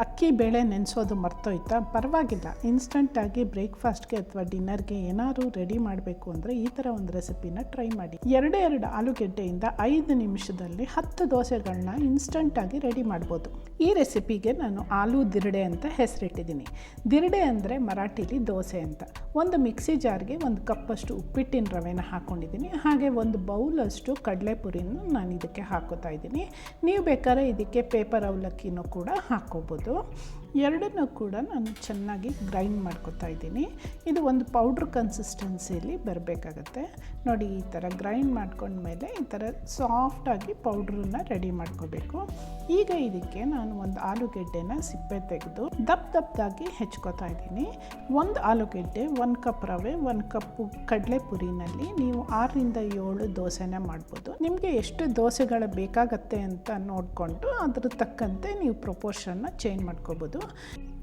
ಅಕ್ಕಿ ಬೇಳೆ ನೆನೆಸೋದು ಮರ್ತೋಯ್ತಾ? ಪರವಾಗಿಲ್ಲ, ಇನ್ಸ್ಟಂಟಾಗಿ ಬ್ರೇಕ್ಫಾಸ್ಟ್ಗೆ ಅಥವಾ ಡಿನ್ನರ್ಗೆ ಏನಾದರೂ ರೆಡಿ ಮಾಡಬೇಕು ಅಂದರೆ ಈ ಥರ ಒಂದು ರೆಸಿಪಿನ ಟ್ರೈ ಮಾಡಿ. ಎರಡು ಆಲೂಗೆಡ್ಡೆಯಿಂದ 5 ನಿಮಿಷದಲ್ಲಿ 10 ದೋಸೆಗಳನ್ನ ಇನ್ಸ್ಟಂಟಾಗಿ ರೆಡಿ ಮಾಡ್ಬೋದು. ಈ ರೆಸಿಪಿಗೆ ನಾನು ಆಲೂ ದಿರಡೆ ಅಂತ ಹೆಸರಿಟ್ಟಿದ್ದೀನಿ. ದಿರಡೆ ಅಂದರೆ ಮರಾಠಿಲಿ ದೋಸೆ ಅಂತ. ಒಂದು ಮಿಕ್ಸಿ ಜಾರ್ಗೆ 1 ಕಪ್ಪಷ್ಟು ಉಪ್ಪಿಟ್ಟಿನ ರವೆನ ಹಾಕ್ಕೊಂಡಿದ್ದೀನಿ. ಹಾಗೆ 1 ಬೌಲಷ್ಟು ಕಡಲೆಪುರಿನ ನಾನು ಇದಕ್ಕೆ ಹಾಕೋತಾ ಇದ್ದೀನಿ. ನೀವು ಬೇಕಾದ್ರೆ ಇದಕ್ಕೆ ಪೇಪರ್ ಅವಲಕ್ಕಿನೂ ಕೂಡ ಹಾಕ್ಕೋಬೋದು. ಎರಡನ್ನೂ ಕೂಡ ನಾನು ಚೆನ್ನಾಗಿ ಗ್ರೈಂಡ್ ಮಾಡ್ಕೊತಾ ಇದ್ದೀನಿ. ಇದು ಒಂದು ಪೌಡ್ರ್ ಕನ್ಸಿಸ್ಟೆನ್ಸಿಯಲ್ಲಿ ಬರಬೇಕಾಗತ್ತೆ. ನೋಡಿ, ಈ ಥರ ಗ್ರೈಂಡ್ ಮಾಡ್ಕೊಂಡ್ಮೇಲೆ ಈ ಥರ ಸಾಫ್ಟಾಗಿ ಪೌಡ್ರನ್ನ ರೆಡಿ ಮಾಡ್ಕೋಬೇಕು. ಈಗ ಇದಕ್ಕೆ ನಾನು ಒಂದು ಆಲೂಗೆಡ್ಡೆನ ಸಿಪ್ಪೆ ತೆಗೆದು ದಪ್ಪದಾಗಿ ಹೆಚ್ಕೋತಾ ಇದ್ದೀನಿ. 1 ಆಲೂಗೆಡ್ಡೆ, 1 ಕಪ್ ರವೆ, 1 ಕಪ್ಪು ಕಡಲೆಪುರಿನಲ್ಲಿ ನೀವು 6ರಿಂದ 7 ದೋಸೆನ ಮಾಡ್ಬೋದು. ನಿಮಗೆ ಎಷ್ಟು ದೋಸೆಗಳು ಬೇಕಾಗತ್ತೆ ಅಂತ ನೋಡಿಕೊಂಡು ಅದ್ರ ತಕ್ಕಂತೆ ನೀವು ಪ್ರಪೋರ್ಷನ್ನ ಚೇಂಜ್ ಮಾಡ್ಕೋಬೋದು.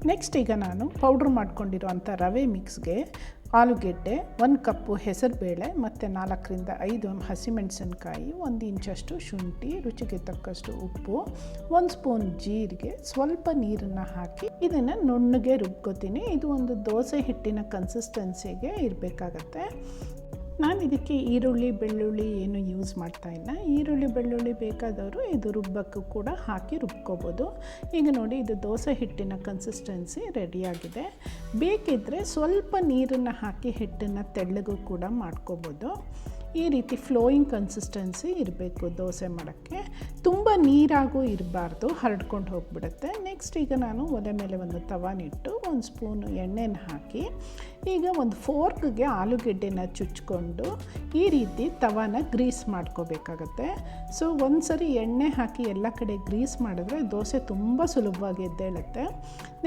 ನೆಕ್ಸ್ಟ್ ಈಗ ನಾನು ಪೌಡ್ರ್ ಮಾಡ್ಕೊಂಡಿರೋಂಥ ರವೆ ಮಿಕ್ಸ್ಗೆ ಆಲೂಗೆಡ್ಡೆ, 1 ಕಪ್ಪು ಹೆಸರುಬೇಳೆ ಮತ್ತು 4ರಿಂದ 5 ಹಸಿಮೆಣಸಿನ್ಕಾಯಿ, 1 ಇಂಚಷ್ಟು ಶುಂಠಿ, ರುಚಿಗೆ ತಕ್ಕಷ್ಟು ಉಪ್ಪು, 1 ಸ್ಪೂನ್ ಜೀರಿಗೆ, ಸ್ವಲ್ಪ ನೀರನ್ನು ಹಾಕಿ ಇದನ್ನು ನುಣ್ಣಗೆ ರುಬ್ಕೋತೀನಿ. ಇದು ಒಂದು ದೋಸೆ ಹಿಟ್ಟಿನ ಕನ್ಸಿಸ್ಟೆನ್ಸಿಗೆ ಇರಬೇಕಾಗತ್ತೆ. ನಾನು ಇದಕ್ಕೆ ಈರುಳ್ಳಿ ಬೆಳ್ಳುಳ್ಳಿ ಏನು ಯೂಸ್ ಮಾಡ್ತಾಯಿಲ್ಲ. ಈರುಳ್ಳಿ ಬೆಳ್ಳುಳ್ಳಿ ಬೇಕಾದವರು ಇದು ರುಬ್ಬಕ್ಕೂ ಕೂಡ ಹಾಕಿ ರುಬ್ಕೋಬೋದು. ಈಗ ನೋಡಿ, ಇದು ದೋಸೆ ಹಿಟ್ಟಿನ ಕನ್ಸಿಸ್ಟೆನ್ಸಿ ರೆಡಿಯಾಗಿದೆ. ಬೇಕಿದ್ದರೆ ಸ್ವಲ್ಪ ನೀರನ್ನು ಹಾಕಿ ಹಿಟ್ಟನ್ನು ತೆಳ್ಳಗೂ ಕೂಡ ಮಾಡ್ಕೋಬೋದು. ಈ ರೀತಿ ಫ್ಲೋಯಿಂಗ್ ಕನ್ಸಿಸ್ಟೆನ್ಸಿ ಇರಬೇಕು ದೋಸೆ ಮಾಡೋಕ್ಕೆ. ತುಂಬ ನೀರಾಗೂ ಇರಬಾರ್ದು, ಹರಡ್ಕೊಂಡು ಹೋಗಿಬಿಡುತ್ತೆ. ನೆಕ್ಸ್ಟ್ ಈಗ ನಾನು ಒಲೆ ಮೇಲೆ ಒಂದು ತವಾನಿಟ್ಟು 1 ಸ್ಪೂನು ಎಣ್ಣೆನ ಹಾಕಿ ಈಗ ಒಂದು ಫೋರ್ಕ್ಗೆ ಆಲೂಗೆಡ್ಡೆನ ಚುಚ್ಕೊಂಡು ಈ ರೀತಿ ತವಾನ ಗ್ರೀಸ್ ಮಾಡ್ಕೋಬೇಕಾಗತ್ತೆ. ಸೊ ಒಂದು ಸರಿ ಎಣ್ಣೆ ಹಾಕಿ ಎಲ್ಲ ಕಡೆ ಗ್ರೀಸ್ ಮಾಡಿದ್ರೆ ದೋಸೆ ತುಂಬ ಸುಲಭವಾಗಿ ಎದ್ದೇಳುತ್ತೆ.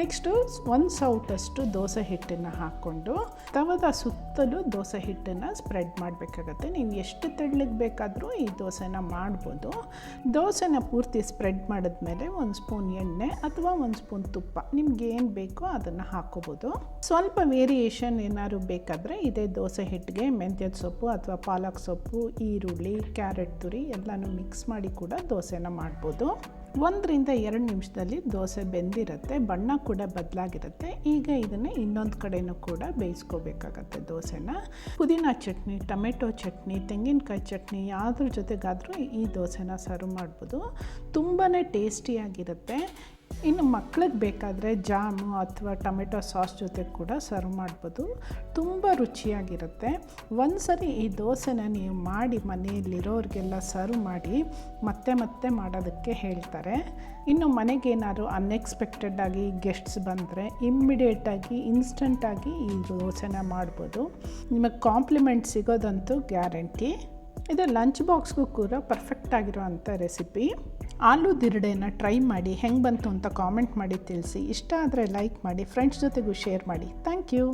ನೆಕ್ಸ್ಟು 1 ಸೌಟಷ್ಟು ದೋಸೆ ಹಿಟ್ಟನ್ನು ಹಾಕ್ಕೊಂಡು ತವದ ಸುತ್ತಲೂ ದೋಸೆ ಹಿಟ್ಟನ್ನು ಸ್ಪ್ರೆಡ್ ಮಾಡಬೇಕಾಗತ್ತೆ. ನೀವು ಎಷ್ಟು ತೆಳ್ಳಗೆ ಬೇಕಾದರೂ ಈ ದೋಸೆನ ಮಾಡ್ಬೋದು. ದೋಸೆನ ಪೂರ್ತಿ ಸ್ಪ್ರೆಡ್ ಮಾಡಿದ್ಮೇಲೆ 1 ಸ್ಪೂನ್ ಎಣ್ಣೆ ಅಥವಾ 1 ಸ್ಪೂನ್ ತುಪ್ಪ ನಿಮ್ಗೆ ಏನು ಬೇಕೋ ಅದನ್ನು ಹಾಕ್ಕೋಬೋದು. ಸ್ವಲ್ಪ ವೇರಿಯೇಷನ್ ಏನಾದ್ರು ಬೇಕಾದರೆ ಇದೇ ದೋಸೆ ಹಿಟ್ಟಿಗೆ ಮೆಂತ್ಯದ ಸೊಪ್ಪು ಅಥವಾ ಪಾಲಕ್ ಸೊಪ್ಪು, ಈರುಳ್ಳಿ, ಕ್ಯಾರೆಟ್ ತುರಿ ಎಲ್ಲನೂ ಮಿಕ್ಸ್ ಮಾಡಿ ಕೂಡ ದೋಸೆನ ಮಾಡ್ಬೋದು. 1ರಿಂದ 2 ನಿಮಿಷದಲ್ಲಿ ದೋಸೆ ಬೆಂದಿರುತ್ತೆ, ಬಣ್ಣ ಕೂಡ ಬದಲಾಗಿರುತ್ತೆ. ಈಗ ಇದನ್ನು ಇನ್ನೊಂದು ಕಡೆನೂ ಕೂಡ ಬೇಯಿಸ್ಕೋಬೇಕಾಗತ್ತೆ ದೋಸೆನ. ಪುದೀನ ಚಟ್ನಿ, ಟೊಮೆಟೊ ಚಟ್ನಿ, ತೆಂಗಿನಕಾಯಿ ಚಟ್ನಿ ಯಾವುದ್ರ ಜೊತೆಗಾದರೂ ಈ ದೋಸೆನ ಸರ್ವ್ ಮಾಡ್ಬೋದು. ತುಂಬಾ ಟೇಸ್ಟಿಯಾಗಿರುತ್ತೆ. ಇನ್ನು ಮಕ್ಳಿಗೆ ಬೇಕಾದರೆ ಜಾಮು ಅಥವಾ ಟೊಮೆಟೊ ಸಾಸ್ ಜೊತೆ ಕೂಡ ಸರ್ವ್ ಮಾಡ್ಬೋದು. ತುಂಬ ರುಚಿಯಾಗಿರುತ್ತೆ. ಒಂದು ಸರಿ ಈ ದೋಸೆನ ನೀವು ಮಾಡಿ ಮನೆಯಲ್ಲಿರೋರಿಗೆಲ್ಲ ಸರ್ವ್ ಮಾಡಿ ಮತ್ತೆ ಮಾಡೋದಕ್ಕೆ ಹೇಳ್ತಾರೆ. ಇನ್ನು ಮನೆಗೇನಾದ್ರು ಅನ್ಎಕ್ಸ್ಪೆಕ್ಟೆಡಾಗಿ ಗೆಸ್ಟ್ಸ್ ಬಂದರೆ ಇಮ್ಮಿಡಿಯೇಟಾಗಿ ಇನ್ಸ್ಟಂಟಾಗಿ ಈ ದೋಸೆನ ಮಾಡ್ಬೋದು. ನಿಮಗೆ ಕಾಂಪ್ಲಿಮೆಂಟ್ ಸಿಗೋದಂತೂ ಗ್ಯಾರಂಟಿ. ಇದು ಲಂಚ್ ಬಾಕ್ಸ್ಗೂ ಕೂಡ ಪರ್ಫೆಕ್ಟ್ ಆಗಿರೋವಂಥ ರೆಸಿಪಿ. ಆಲೂ ದಿರಡೆನ ಟ್ರೈ ಮಾಡಿ, ಹೆಂಗೆ ಬಂತು ಅಂತ ಕಾಮೆಂಟ್ ಮಾಡಿ ತಿಳಿಸಿ. ಇಷ್ಟ ಆದರೆ ಲೈಕ್ ಮಾಡಿ, ಫ್ರೆಂಡ್ಸ್ ಜೊತೆಗೂ ಶೇರ್ ಮಾಡಿ. Thank you.